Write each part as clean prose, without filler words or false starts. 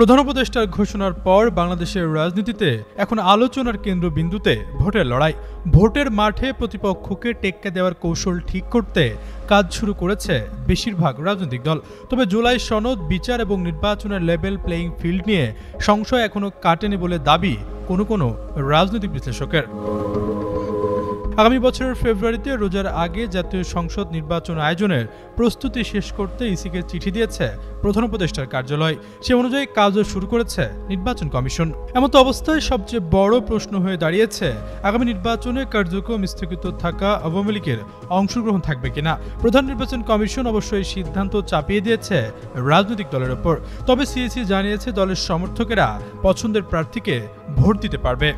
প্রধান উপদেষ্টার ঘোষণার পর বাংলাদেশের রাজনীতিতে এখন আলোচনার কেন্দ্রবিন্দুতে ভোটের লড়াই। ভোটের মাঠে প্রতিপক্ষকে টেক্কা দেওয়ার কৌশল ঠিক করতে কাজ শুরু করেছে বেশিরভাগ রাজনৈতিক দল। তবে জুলাই সনদ, বিচার এবং নির্বাচনের লেভেল প্লেয়িং ফিল্ড নিয়ে সংশয় এখনো কাটেনি বলে দাবি কোনো রাজনৈতিক বিশ্লেষকের। আগামী বছরের ফেব্রুয়ারিতে রোজার আগে জাতীয় সংসদ নির্বাচন আয়োজনের প্রস্তুতি শেষ করতে ইসিকে চিঠি দিয়েছে প্রধান উপদেষ্টার কার্যালয়। সে অনুযায়ী কাজও শুরু করেছে নির্বাচন কমিশন। এমতো অবস্থায় সবচেয়ে বড় প্রশ্ন হয়ে দাঁড়িয়েছে আগামী নির্বাচনে কার্যক্রম স্থগিত থাকা আওয়ামী লীগের অংশগ্রহণ থাকবে কিনা। প্রধান নির্বাচন কমিশন অবশ্যই সিদ্ধান্ত চাপিয়ে দিয়েছে রাজনৈতিক দলের ওপর। তবে সিইসি জানিয়েছে দলের সমর্থকেরা পছন্দের প্রার্থীকে ভোট দিতে পারবে।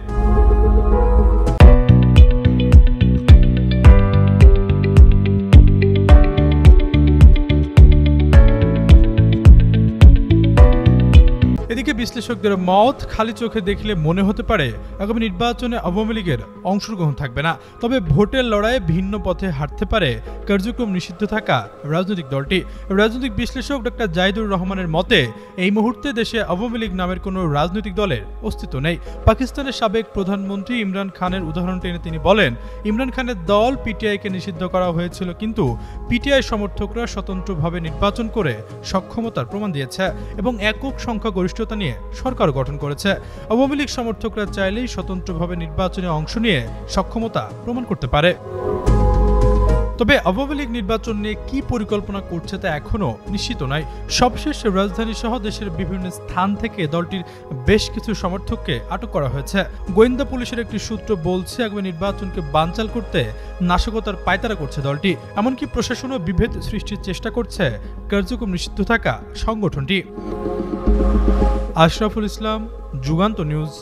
এদিকে বিশ্লেষকদের মত, খালি চোখে দেখলে মনে হতে পারে আগামী নির্বাচনে আওয়ামী লীগের অংশগ্রহণ থাকবে না। তবে ভোটের লড়াইয়ে ভিন্ন পথে হাঁটতে পারে কার্যক্রম নিষিদ্ধ থাকা রাজনৈতিক দলটি। রাজনৈতিক বিশ্লেষক ডক্টর জাহিদুর রহমানের মতে, এই মুহূর্তে দেশে আওয়ামী লীগ নামের কোনো রাজনৈতিক দলের অস্তিত্ব নেই। পাকিস্তানের সাবেক প্রধানমন্ত্রী ইমরান খানের উদাহরণ টেনে তিনি বলেন, ইমরান খানের দল পিটিআইকে নিষিদ্ধ করা হয়েছিল, কিন্তু পিটিআই সমর্থকরা স্বতন্ত্রভাবে নির্বাচন করে সক্ষমতার প্রমাণ দিয়েছে এবং একক সংখ্যাগরিষ্ঠতা নিয়ে সরকার গঠন করেছে। আওয়ামী লীগ সমর্থকরা চাইলেই স্বতন্ত্রভাবে নির্বাচনে অংশ নিয়ে সক্ষমতা প্রমাণ করতে পারে। তবে আওয়ামী লীগ নির্বাচন নিয়ে কি পরিকল্পনা করছে তা এখনো নিশ্চিত নয়। সবশেষ রাজধানী সহ দেশের বিভিন্ন স্থান থেকে দলটির বেশ কিছু সমর্থককে আটক করা হয়েছে। গোয়েন্দা পুলিশের একটি সূত্র বলছে, আগামী নির্বাচনকে বানচাল করতে নাশকতার পায়তারা করছে দলটি। এমনকি প্রশাসনও বিভেদ সৃষ্টির চেষ্টা করছে কার্যক্রম নিষিদ্ধ থাকা সংগঠনটি। আশরাফুল ইসলাম, যুগান্ত নিউজ।